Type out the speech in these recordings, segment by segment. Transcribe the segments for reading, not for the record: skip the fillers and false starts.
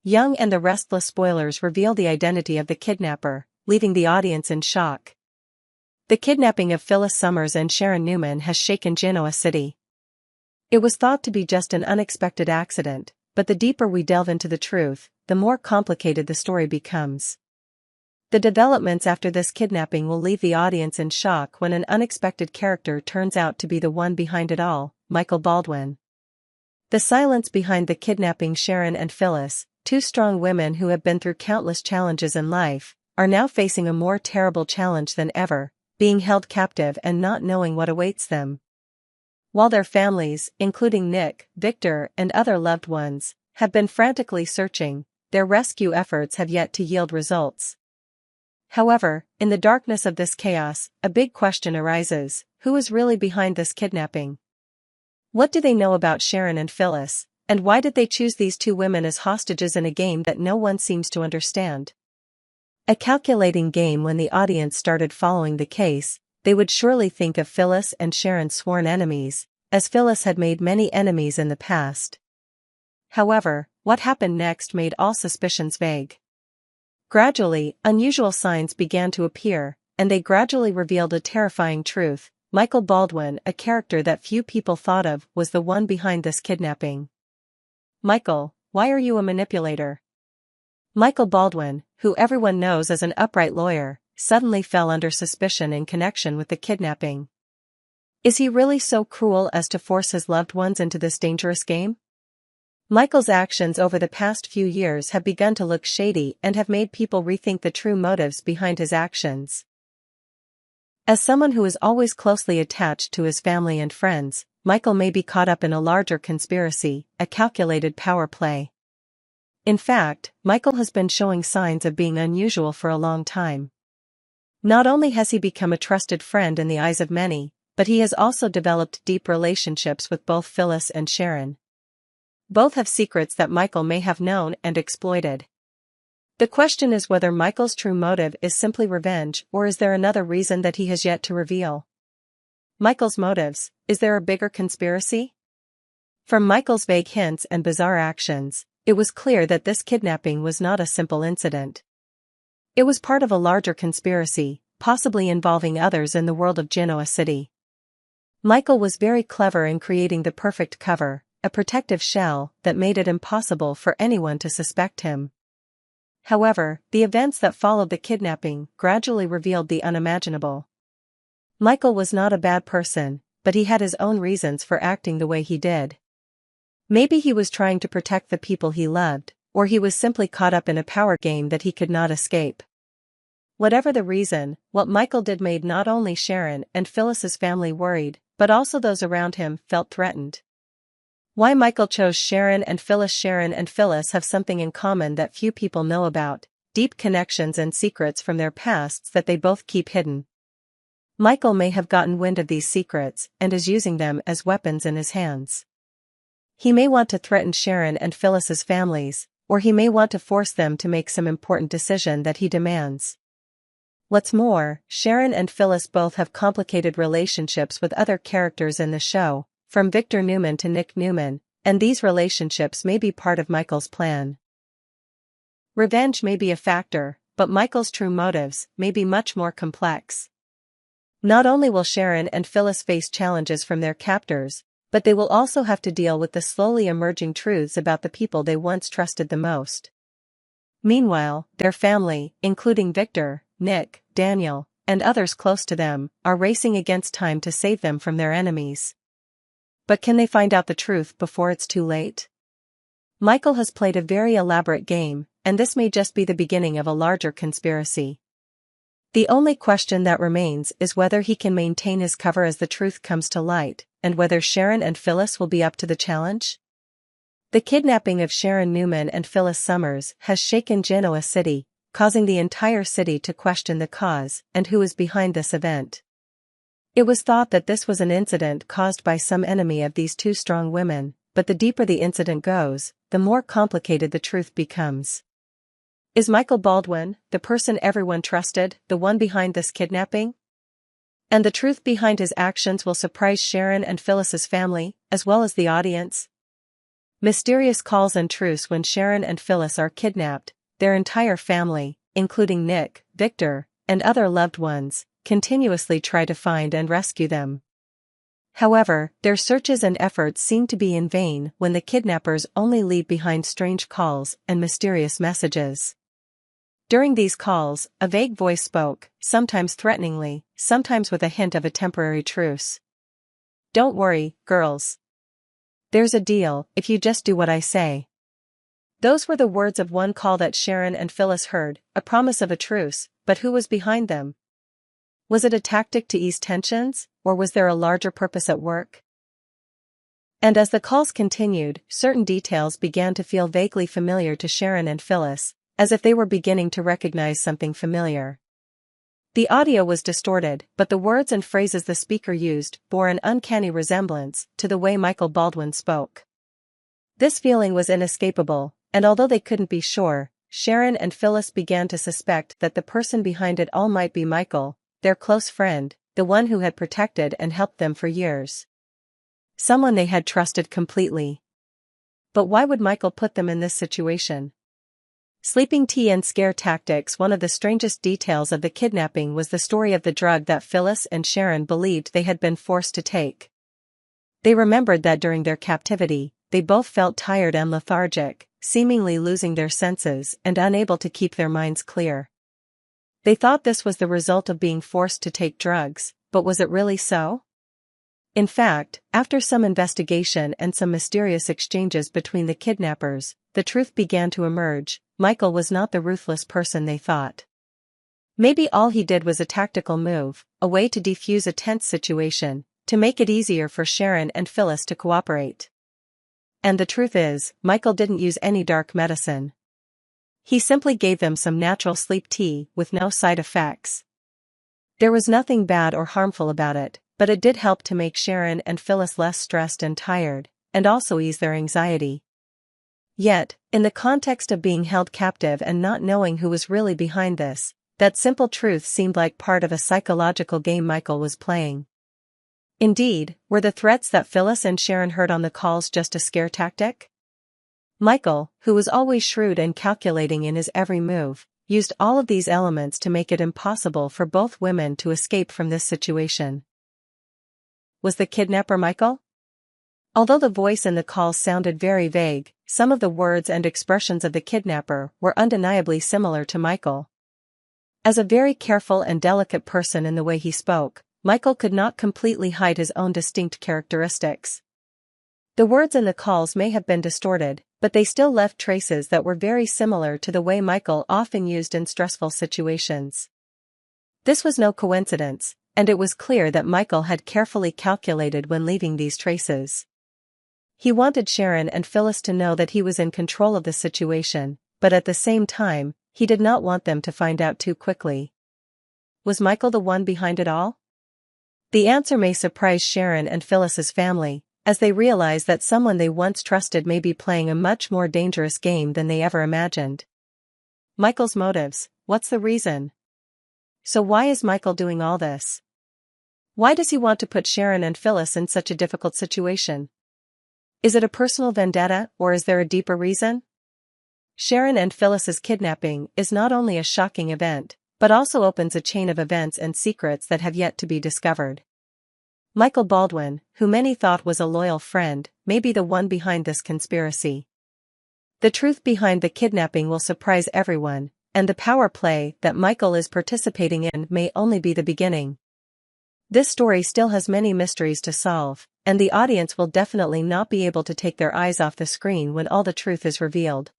Young and the Restless spoilers reveal the identity of the kidnapper, leaving the audience in shock. The kidnapping of Phyllis Summers and Sharon Newman has shaken Genoa City. It was thought to be just an unexpected accident, but the deeper we delve into the truth, the more complicated the story becomes. The developments after this kidnapping will leave the audience in shock when an unexpected character turns out to be the one behind it all, Michael Baldwin. The silence behind the kidnapping. Sharon and Phyllis, two strong women who have been through countless challenges in life, are now facing a more terrible challenge than ever, being held captive and not knowing what awaits them. While their families, including Nick, Victor, and other loved ones, have been frantically searching, their rescue efforts have yet to yield results. However, in the darkness of this chaos, a big question arises: who is really behind this kidnapping? What do they know about Sharon and Phyllis, and why did they choose these two women as hostages in a game that no one seems to understand? A calculating game. When the audience started following the case, they would surely think of Phyllis and Sharon's sworn enemies, as Phyllis had made many enemies in the past. However, what happened next made all suspicions vague. Gradually, unusual signs began to appear, and they gradually revealed a terrifying truth: Michael Baldwin, a character that few people thought of, was the one behind this kidnapping. Michael, why are you a manipulator? Michael Baldwin, who everyone knows as an upright lawyer, suddenly fell under suspicion in connection with the kidnapping. Is he really so cruel as to force his loved ones into this dangerous game? Michael's actions over the past few years have begun to look shady and have made people rethink the true motives behind his actions. As someone who is always closely attached to his family and friends, Michael may be caught up in a larger conspiracy, a calculated power play. In fact, Michael has been showing signs of being unusual for a long time. Not only has he become a trusted friend in the eyes of many, but he has also developed deep relationships with both Phyllis and Sharon. Both have secrets that Michael may have known and exploited. The question is whether Michael's true motive is simply revenge, or is there another reason that he has yet to reveal? Michael's motives: is there a bigger conspiracy? From Michael's vague hints and bizarre actions, it was clear that this kidnapping was not a simple incident. It was part of a larger conspiracy, possibly involving others in the world of Genoa City. Michael was very clever in creating the perfect cover, a protective shell that made it impossible for anyone to suspect him. However, the events that followed the kidnapping gradually revealed the unimaginable. Michael was not a bad person, but he had his own reasons for acting the way he did. Maybe he was trying to protect the people he loved, or he was simply caught up in a power game that he could not escape. Whatever the reason, what Michael did made not only Sharon and Phyllis's family worried, but also those around him felt threatened. Why Michael chose Sharon and Phyllis? Sharon and Phyllis have something in common that few people know about: deep connections and secrets from their pasts that they both keep hidden. Michael may have gotten wind of these secrets and is using them as weapons in his hands. He may want to threaten Sharon and Phyllis's families, or he may want to force them to make some important decision that he demands. What's more, Sharon and Phyllis both have complicated relationships with other characters in the show, from Victor Newman to Nick Newman, and these relationships may be part of Michael's plan. Revenge may be a factor, but Michael's true motives may be much more complex. Not only will Sharon and Phyllis face challenges from their captors, but they will also have to deal with the slowly emerging truths about the people they once trusted the most. Meanwhile, their family, including Victor, Nick, Daniel, and others close to them, are racing against time to save them from their enemies. But can they find out the truth before it's too late? Michael has played a very elaborate game, and this may just be the beginning of a larger conspiracy. The only question that remains is whether he can maintain his cover as the truth comes to light, and whether Sharon and Phyllis will be up to the challenge. The kidnapping of Sharon Newman and Phyllis Summers has shaken Genoa City, causing the entire city to question the cause and who is behind this event. It was thought that this was an incident caused by some enemy of these two strong women, but the deeper the incident goes, the more complicated the truth becomes. Is Michael Baldwin, the person everyone trusted, the one behind this kidnapping? And the truth behind his actions will surprise Sharon and Phyllis's family, as well as the audience. Mysterious calls and truce when Sharon and Phyllis are kidnapped. Their entire family, including Nick, Victor, and other loved ones, continuously try to find and rescue them. However, their searches and efforts seem to be in vain when the kidnappers only leave behind strange calls and mysterious messages. During these calls, a vague voice spoke, sometimes threateningly, sometimes with a hint of a temporary truce. "Don't worry, girls. There's a deal, if you just do what I say." Those were the words of one call that Sharon and Phyllis heard, a promise of a truce, but who was behind them? Was it a tactic to ease tensions, or was there a larger purpose at work? And as the calls continued, certain details began to feel vaguely familiar to Sharon and Phyllis, as if they were beginning to recognize something familiar. The audio was distorted, but the words and phrases the speaker used bore an uncanny resemblance to the way Michael Baldwin spoke. This feeling was inescapable, and although they couldn't be sure, Sharon and Phyllis began to suspect that the person behind it all might be Michael, their close friend, the one who had protected and helped them for years. Someone they had trusted completely. But why would Michael put them in this situation? Sleeping tea and scare tactics. One of the strangest details of the kidnapping was the story of the drug that Phyllis and Sharon believed they had been forced to take. They remembered that during their captivity, they both felt tired and lethargic, seemingly losing their senses and unable to keep their minds clear. They thought this was the result of being forced to take drugs, but was it really so? In fact, after some investigation and some mysterious exchanges between the kidnappers, the truth began to emerge. Michael was not the ruthless person they thought. Maybe all he did was a tactical move, a way to defuse a tense situation, to make it easier for Sharon and Phyllis to cooperate. And the truth is, Michael didn't use any dark medicine. He simply gave them some natural sleep tea with no side effects. There was nothing bad or harmful about it, but it did help to make Sharon and Phyllis less stressed and tired, and also ease their anxiety. Yet, in the context of being held captive and not knowing who was really behind this, that simple truth seemed like part of a psychological game Michael was playing. Indeed, were the threats that Phyllis and Sharon heard on the calls just a scare tactic? Michael, who was always shrewd and calculating in his every move, used all of these elements to make it impossible for both women to escape from this situation. Was the kidnapper Michael? Although the voice in the call sounded very vague, some of the words and expressions of the kidnapper were undeniably similar to Michael. As a very careful and delicate person in the way he spoke, Michael could not completely hide his own distinct characteristics. The words in the calls may have been distorted, but they still left traces that were very similar to the way Michael often used in stressful situations. This was no coincidence, and it was clear that Michael had carefully calculated when leaving these traces. He wanted Sharon and Phyllis to know that he was in control of the situation, but at the same time, he did not want them to find out too quickly. Was Michael the one behind it all? The answer may surprise Sharon and Phyllis's family, as they realize that someone they once trusted may be playing a much more dangerous game than they ever imagined. Michael's motives, what's the reason? So why is Michael doing all this? Why does he want to put Sharon and Phyllis in such a difficult situation? Is it a personal vendetta, or is there a deeper reason? Sharon and Phyllis's kidnapping is not only a shocking event, but also opens a chain of events and secrets that have yet to be discovered. Michael Baldwin, who many thought was a loyal friend, may be the one behind this conspiracy. The truth behind the kidnapping will surprise everyone, and the power play that Michael is participating in may only be the beginning. This story still has many mysteries to solve, and the audience will definitely not be able to take their eyes off the screen when all the truth is revealed.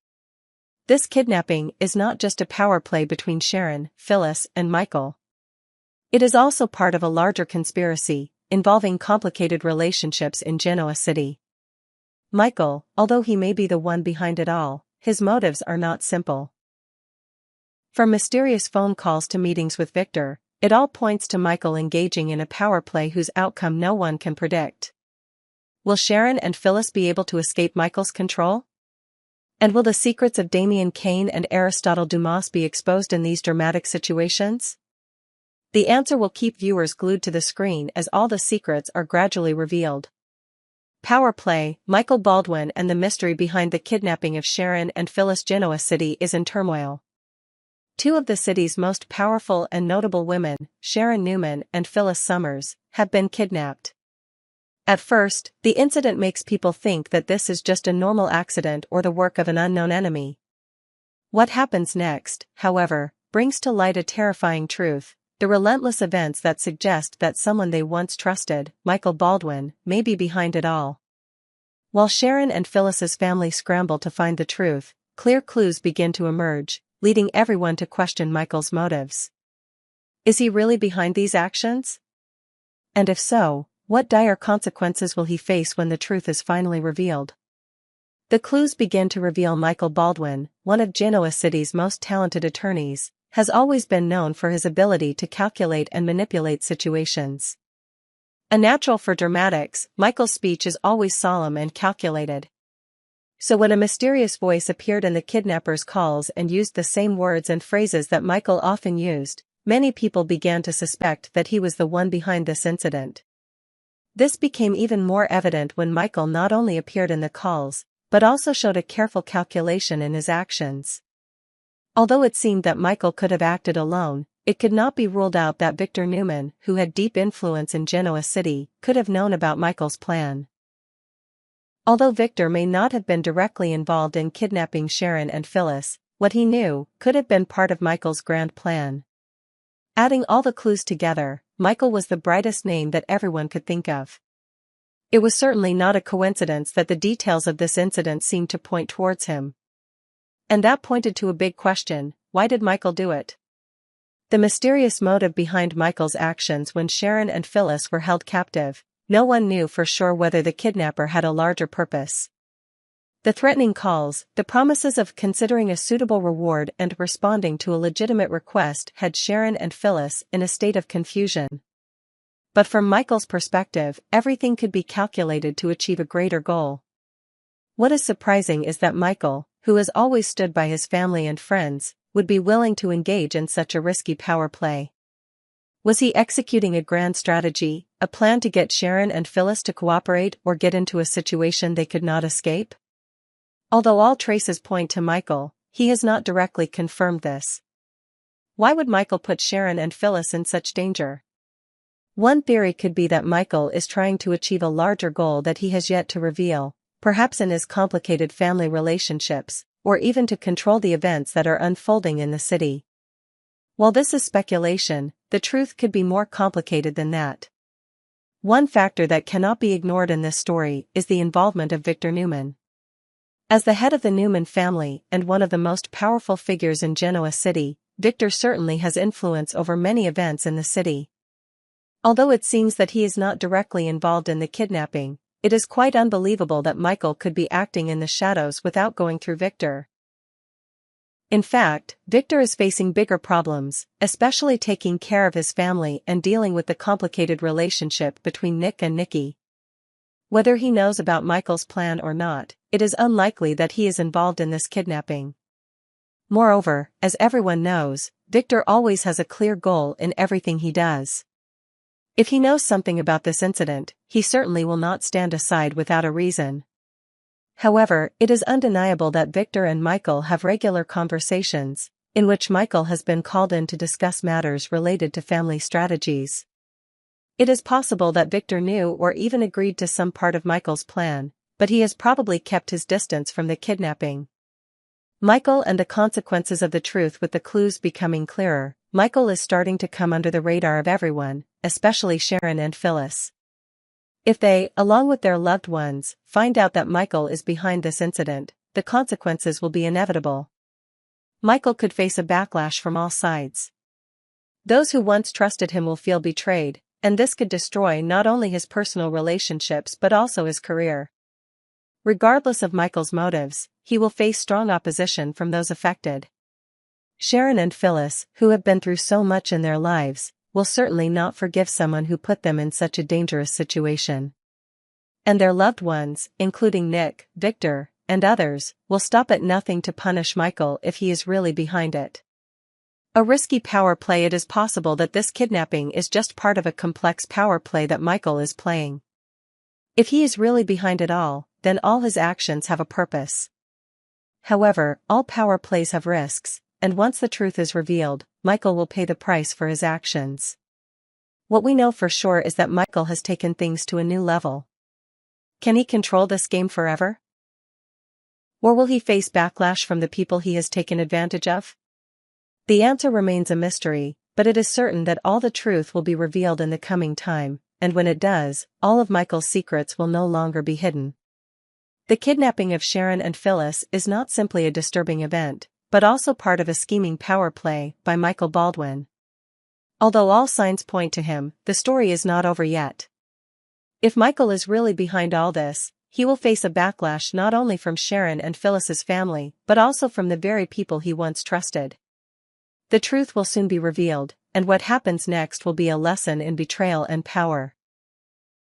This kidnapping is not just a power play between Sharon, Phyllis, and Michael. It is also part of a larger conspiracy, involving complicated relationships in Genoa City. Michael, although he may be the one behind it all, his motives are not simple. From mysterious phone calls to meetings with Victor, it all points to Michael engaging in a power play whose outcome no one can predict. Will Sharon and Phyllis be able to escape Michael's control? And will the secrets of Damien Kane and Aristotle Dumas be exposed in these dramatic situations? The answer will keep viewers glued to the screen as all the secrets are gradually revealed. Power play, Michael Baldwin and the mystery behind the kidnapping of Sharon and Phyllis. Genoa City is in turmoil. Two of the city's most powerful and notable women, Sharon Newman and Phyllis Summers, have been kidnapped. At first, the incident makes people think that this is just a normal accident or the work of an unknown enemy. What happens next, however, brings to light a terrifying truth: the relentless events that suggest that someone they once trusted, Michael Baldwin, may be behind it all. While Sharon and Phyllis's family scramble to find the truth, clear clues begin to emerge, leading everyone to question Michael's motives. Is he really behind these actions? And if so, what dire consequences will he face when the truth is finally revealed? The clues begin to reveal Michael Baldwin, one of Genoa City's most talented attorneys, has always been known for his ability to calculate and manipulate situations. A natural for dramatics, Michael's speech is always solemn and calculated. So when a mysterious voice appeared in the kidnapper's calls and used the same words and phrases that Michael often used, many people began to suspect that he was the one behind this incident. This became even more evident when Michael not only appeared in the calls, but also showed a careful calculation in his actions. Although it seemed that Michael could have acted alone, it could not be ruled out that Victor Newman, who had deep influence in Genoa City, could have known about Michael's plan. Although Victor may not have been directly involved in kidnapping Sharon and Phyllis, what he knew could have been part of Michael's grand plan. Adding all the clues together, Michael was the brightest name that everyone could think of. It was certainly not a coincidence that the details of this incident seemed to point towards him. And that pointed to a big question: why did Michael do it? The mysterious motive behind Michael's actions when Sharon and Phyllis were held captive. No one knew for sure whether the kidnapper had a larger purpose. The threatening calls, the promises of considering a suitable reward and responding to a legitimate request had Sharon and Phyllis in a state of confusion. But from Michael's perspective, everything could be calculated to achieve a greater goal. What is surprising is that Michael, who has always stood by his family and friends, would be willing to engage in such a risky power play. Was he executing a grand strategy, a plan to get Sharon and Phyllis to cooperate or get into a situation they could not escape? Although all traces point to Michael, he has not directly confirmed this. Why would Michael put Sharon and Phyllis in such danger? One theory could be that Michael is trying to achieve a larger goal that he has yet to reveal, perhaps in his complicated family relationships, or even to control the events that are unfolding in the city. While this is speculation, the truth could be more complicated than that. One factor that cannot be ignored in this story is the involvement of Victor Newman. As the head of the Newman family and one of the most powerful figures in Genoa City, Victor certainly has influence over many events in the city. Although it seems that he is not directly involved in the kidnapping, it is quite unbelievable that Michael could be acting in the shadows without going through Victor. In fact, Victor is facing bigger problems, especially taking care of his family and dealing with the complicated relationship between Nick and Nikki. Whether he knows about Michael's plan or not, it is unlikely that he is involved in this kidnapping. Moreover, as everyone knows, Victor always has a clear goal in everything he does. If he knows something about this incident, he certainly will not stand aside without a reason. However, it is undeniable that Victor and Michael have regular conversations, in which Michael has been called in to discuss matters related to family strategies. It is possible that Victor knew or even agreed to some part of Michael's plan, but he has probably kept his distance from the kidnapping. Michael and the consequences of the truth. With the clues becoming clearer, Michael is starting to come under the radar of everyone, especially Sharon and Phyllis. If they, along with their loved ones, find out that Michael is behind this incident, the consequences will be inevitable. Michael could face a backlash from all sides. Those who once trusted him will feel betrayed, and this could destroy not only his personal relationships but also his career. Regardless of Michael's motives, he will face strong opposition from those affected. Sharon and Phyllis, who have been through so much in their lives, will certainly not forgive someone who put them in such a dangerous situation. And their loved ones, including Nick, Victor, and others, will stop at nothing to punish Michael if he is really behind it. A risky power play. It is possible that this kidnapping is just part of a complex power play that Michael is playing. If he is really behind it all, then all his actions have a purpose. However, all power plays have risks, and once the truth is revealed, Michael will pay the price for his actions. What we know for sure is that Michael has taken things to a new level. Can he control this game forever? Or will he face backlash from the people he has taken advantage of? The answer remains a mystery, but it is certain that all the truth will be revealed in the coming time, and when it does, all of Michael's secrets will no longer be hidden. The kidnapping of Sharon and Phyllis is not simply a disturbing event, but also part of a scheming power play by Michael Baldwin. Although all signs point to him, the story is not over yet. If Michael is really behind all this, he will face a backlash not only from Sharon and Phyllis's family, but also from the very people he once trusted. The truth will soon be revealed, and what happens next will be a lesson in betrayal and power.